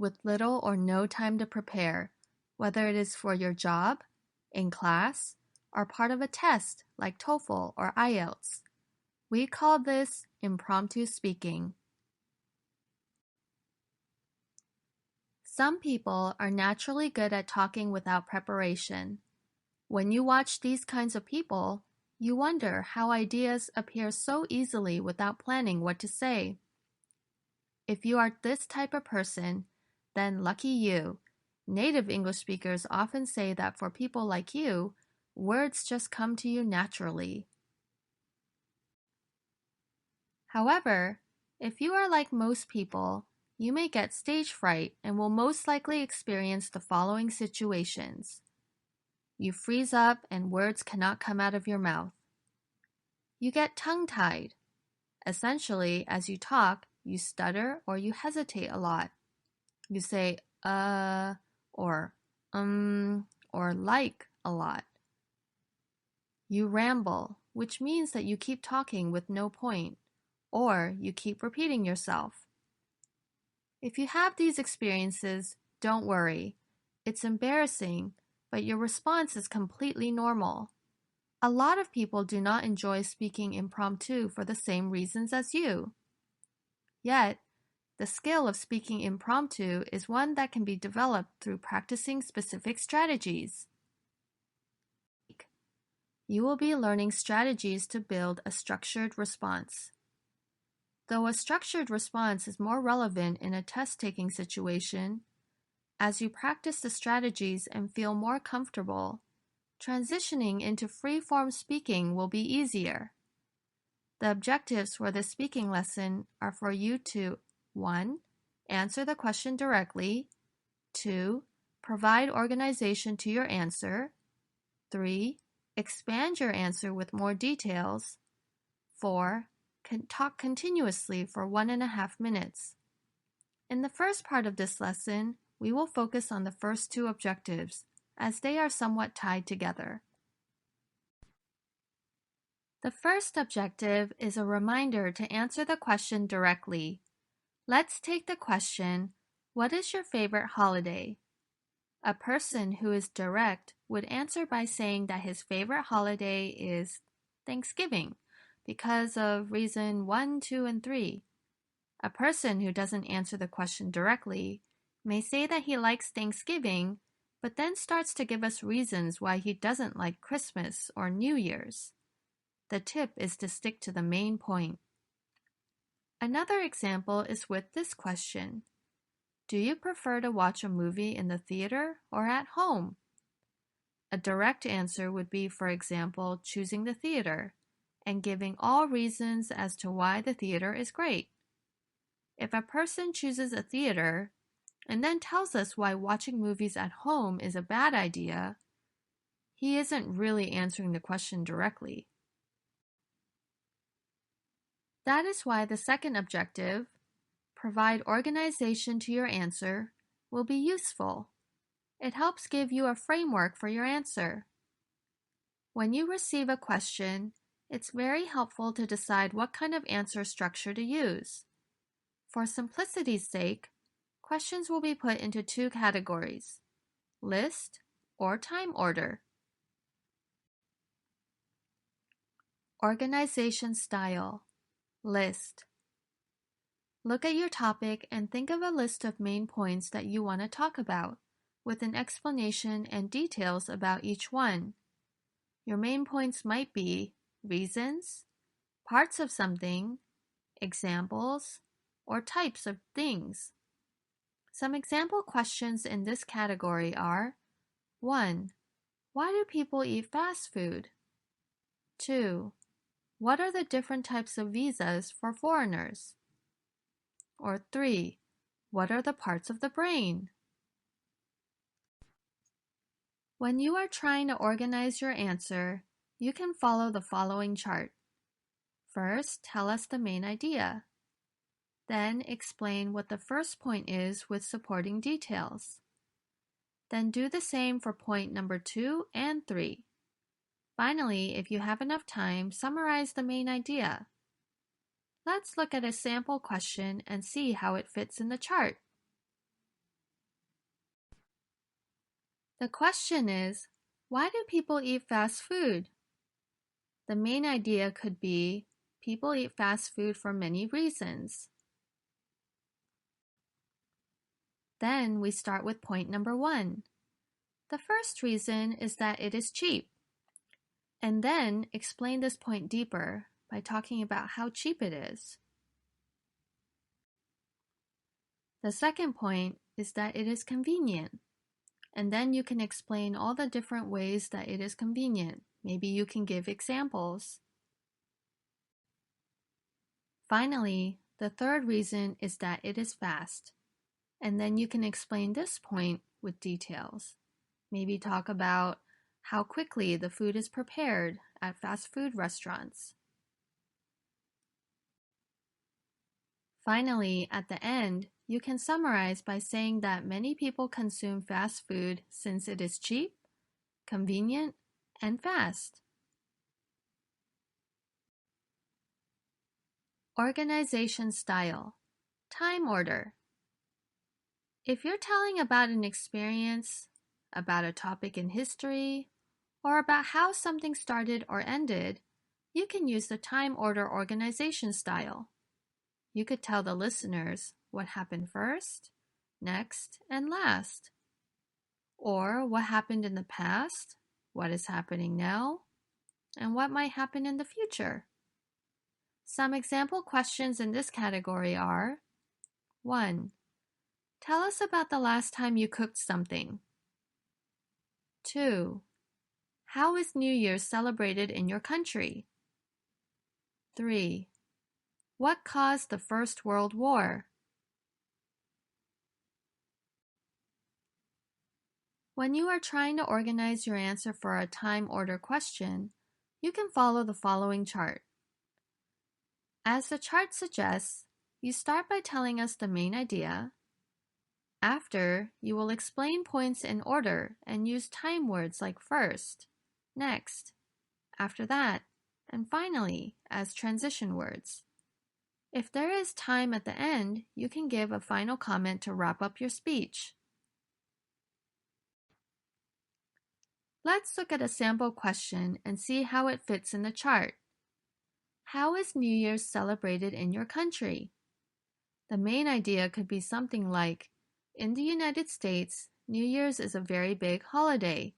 with little or no time to prepare, whether it is for your job, in class, or part of a test like TOEFL or ielts. We call this impromptu speaking. Some people are naturally good at talking without preparation. When you watch these kinds of people, you wonder how ideas appear so easily without planning what to say. If you are this type of person, then lucky you. Native English speakers often say that for people like you, words just come to you naturally. However, if you are like most people, you may get stage fright and will most likely experience the following situations. You freeze up and words cannot come out of your mouth. You get tongue-tied. Essentially, as you talk, you stutter or you hesitate a lot. You say or or like a lot. You ramble, which means that you keep talking with no point, or you keep repeating yourself. If you have these experiences, don't worry. It's embarrassing, but your response is completely normal. A lot of people do not enjoy speaking impromptu for the same reasons as you. Yet, the skill of speaking impromptu is one that can be developed through practicing specific strategies. You will be learning strategies to build a structured response. Though a structured response is more relevant in a test-taking situation, as you practice the strategies and feel more comfortable, transitioning into free-form speaking will be easier. The objectives for this speaking lesson are for you to 1. Answer the question directly, 2. Provide organization to your answer, 3. Expand your answer with more details, 4. Talk continuously for 1.5 minutes. In the first part of this lesson, we will focus on the first two objectives, as they are somewhat tied together. The first objective is a reminder to answer the question directly. Let's take the question, what is your favorite holiday? A person who is direct would answer by saying that his favorite holiday is Thanksgiving because of reason 1, 2, and 3. A person who doesn't answer the question directly may say that he likes Thanksgiving, but then starts to give us reasons why he doesn't like Christmas or New Year's. The tip is to stick to the main point. Another example is with this question. Do you prefer to watch a movie in the theater or at home? A direct answer would be, for example, choosing the theater and giving all reasons as to why the theater is great. If a person chooses a theater and then tells us why watching movies at home is a bad idea, he isn't really answering the question directly. That is why the second objective, provide organization to your answer, will be useful. It helps give you a framework for your answer. When you receive a question, it's very helpful to decide what kind of answer structure to use. For simplicity's sake, questions will be put into two categories, list or time order. Organization style, list. Look at your topic and think of a list of main points that you want to talk about, with an explanation and details about each one. Your main points might be reasons, parts of something, examples, or types of things. Some example questions in this category are 1. Why do people eat fast food? 2. What are the different types of visas for foreigners? Or 3. What are the parts of the brain? When you are trying to organize your answer, you can follow the following chart. First, tell us the main idea. Then explain what the first point is with supporting details. Then do the same for point number 2 and 3. Finally, if you have enough time, summarize the main idea. Let's look at a sample question and see how it fits in the chart. The question is, why do people eat fast food? The main idea could be people eat fast food for many reasons. Then we start with point number 1. The first reason is that it is cheap. And then explain this point deeper by talking about how cheap it is. The second point is that it is convenient. And then you can explain all the different ways that it is convenient. Maybe you can give examples. Finally, the third reason is that it is fast. And then you can explain this point with details. Maybe talk about how quickly the food is prepared at fast food restaurants. Finally, at the end, you can summarize by saying that many people consume fast food since it is cheap, convenient, and fast. Organization style. Time order. If you're telling about an experience, about a topic in history, or about how something started or ended, you can use the time order organization style. You could tell the listeners what happened first, next, and last. Or what happened in the past, what is happening now, and what might happen in the future. Some example questions in this category are: 1. Tell us about the last time you cooked something. 2. How is New Year's celebrated in your country? 3. What caused the First World War? When you are trying to organize your answer for a time order question, you can follow the following chart. As the chart suggests, you start by telling us the main idea. After, you will explain points in order and use time words like first, next, after that, and finally as transition words. If there is time at the end, you can give a final comment to wrap up your speech. Let's look at a sample question and see how it fits in the chart. How is New Year's celebrated in your country? The main idea could be something like, in the United States, New Year's is a very big holiday.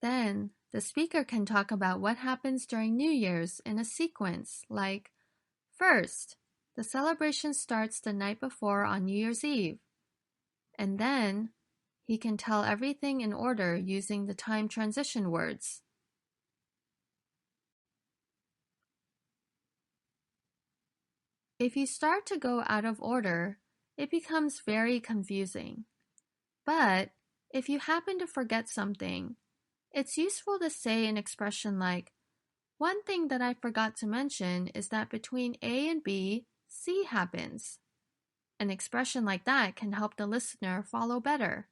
Then, the speaker can talk about what happens during New Year's in a sequence, like, first, the celebration starts the night before on New Year's Eve. And then, he can tell everything in order using the time transition words. If you start to go out of order, it becomes very confusing. But if you happen to forget something, it's useful to say an expression like, one thing that I forgot to mention is that between A and B, C happens. An expression like that can help the listener follow better.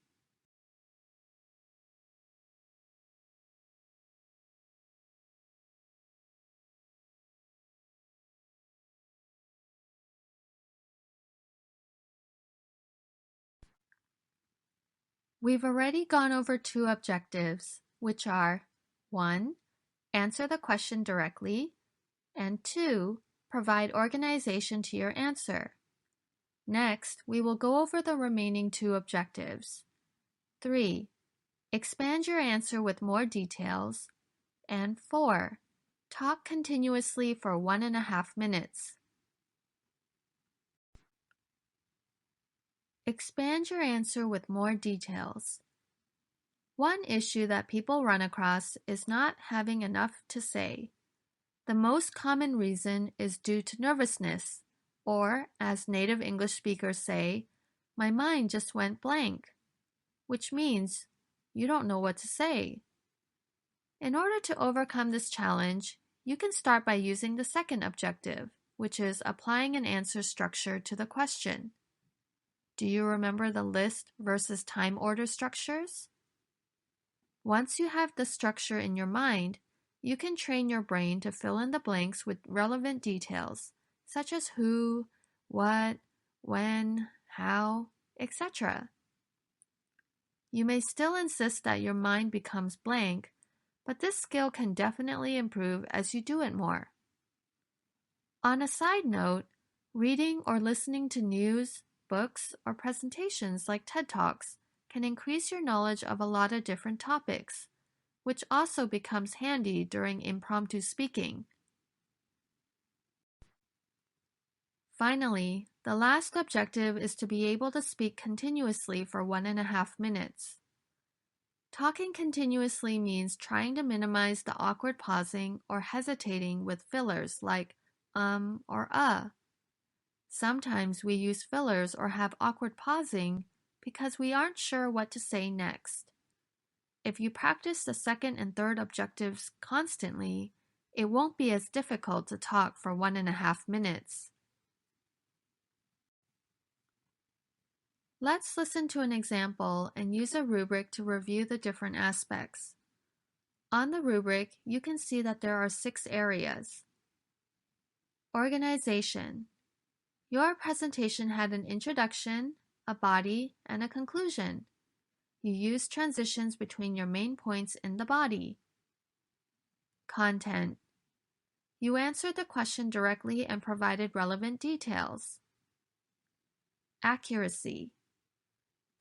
We've already gone over 2 objectives, which are 1. Answer the question directly, and 2. Provide organization to your answer. Next, we will go over the remaining 2 objectives. 3. Expand your answer with more details. And 4. Talk continuously for 1.5 minutes. Expand your answer with more details. One issue that people run across is not having enough to say. The most common reason is due to nervousness, or, as native English speakers say, my mind just went blank, which means you don't know what to say. In order to overcome this challenge, you can start by using the second objective, which is applying an answer structure to the question. Do you remember the list versus time order structures? Once you have the structure in your mind, you can train your brain to fill in the blanks with relevant details, such as who, what, when, how, etc. You may still insist that your mind becomes blank, but this skill can definitely improve as you do it more. On a side note, reading or listening to news, books, or presentations like TED Talks can increase your knowledge of a lot of different topics, which also becomes handy during impromptu speaking. Finally, the last objective is to be able to speak continuously for 1.5 minutes. Talking continuously means trying to minimize the awkward pausing or hesitating with fillers like or Sometimes we use fillers or have awkward pausing because we aren't sure what to say next. If you practice the second and third objectives constantly, it won't be as difficult to talk for 1.5 minutes. Let's listen to an example and use a rubric to review the different aspects. On the rubric, you can see that there are 6 areas. Organization. Your presentation had an introduction, a body, and a conclusion. You used transitions between your main points in the body. Content. You answered the question directly and provided relevant details. Accuracy.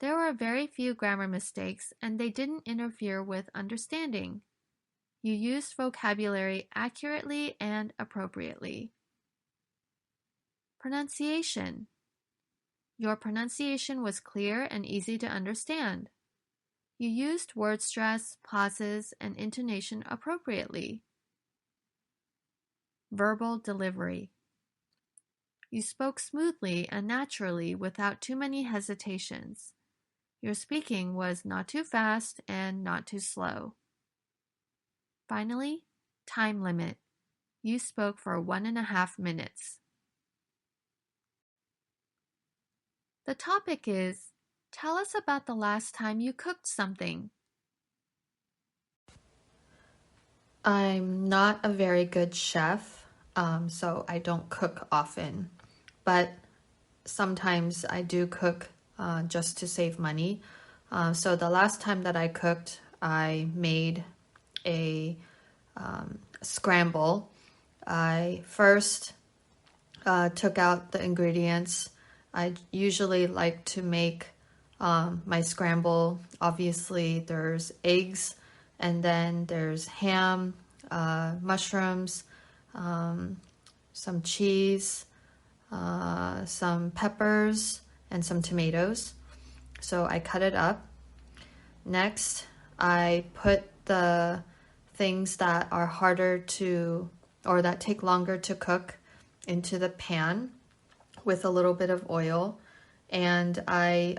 There were very few grammar mistakes and they didn't interfere with understanding. You used vocabulary accurately and appropriately. Pronunciation. Your pronunciation was clear and easy to understand. You used word stress, pauses, and intonation appropriately. Verbal delivery. You spoke smoothly and naturally without too many hesitations. Your speaking was not too fast and not too slow. Finally, time limit. You spoke for 1.5 minutes. The topic is, tell us about the last time you cooked something. I'm not a very good chef, so I don't cook often, but sometimes I do cook just to save money. So the last time that I cooked, I made a scramble. I first took out the ingredients. I usually like to make my scramble. Obviously, there's eggs, and then there's ham, mushrooms, some cheese, some peppers, and some tomatoes. So I cut it up. Next, I put the things that are harder to, or that take longer to cook, into the pan with a little bit of oil. And I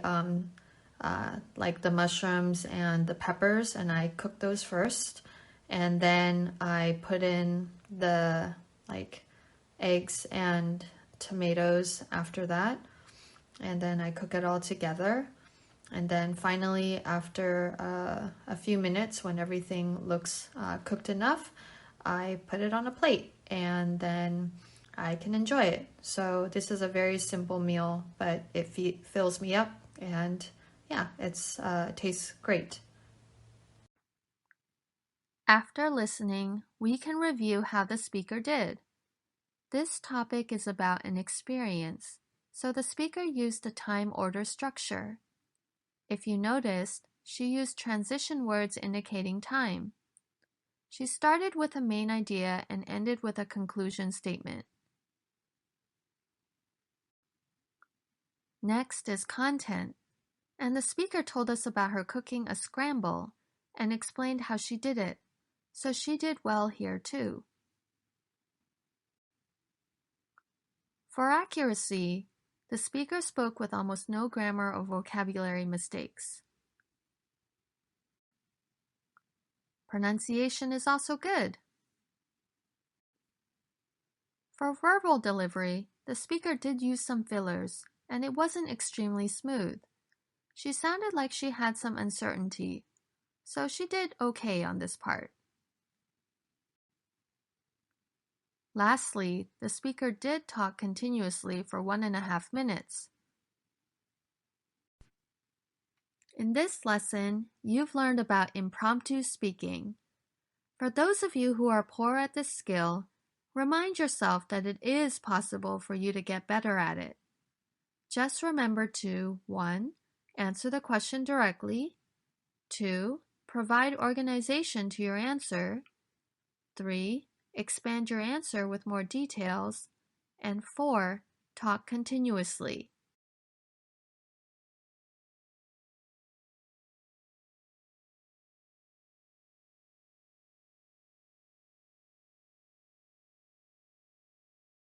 like the mushrooms and the peppers, and I cook those first. And then I put in the eggs and tomatoes after that. And then I cook it all together. And then finally, after a few minutes, when everything looks cooked enough, I put it on a plate and then I can enjoy it. So this is a very simple meal, but it fills me up, and yeah, it tastes great. After listening, we can review how the speaker did. This topic is about an experience, so the speaker used a time order structure. If you noticed, she used transition words indicating time. She started with a main idea and ended with a conclusion statement. Next is content, and the speaker told us about her cooking a scramble and explained how she did it, so she did well here too. For accuracy, the speaker spoke with almost no grammar or vocabulary mistakes. Pronunciation is also good. For verbal delivery, the speaker did use some fillers, and it wasn't extremely smooth. She sounded like she had some uncertainty, so she did okay on this part. Lastly, the speaker did talk continuously for 1.5 minutes. In this lesson, you've learned about impromptu speaking. For those of you who are poor at this skill, remind yourself that it is possible for you to get better at it. Just remember to 1. Answer the question directly, 2. Provide organization to your answer, 3. Expand your answer with more details, and 4. Talk continuously.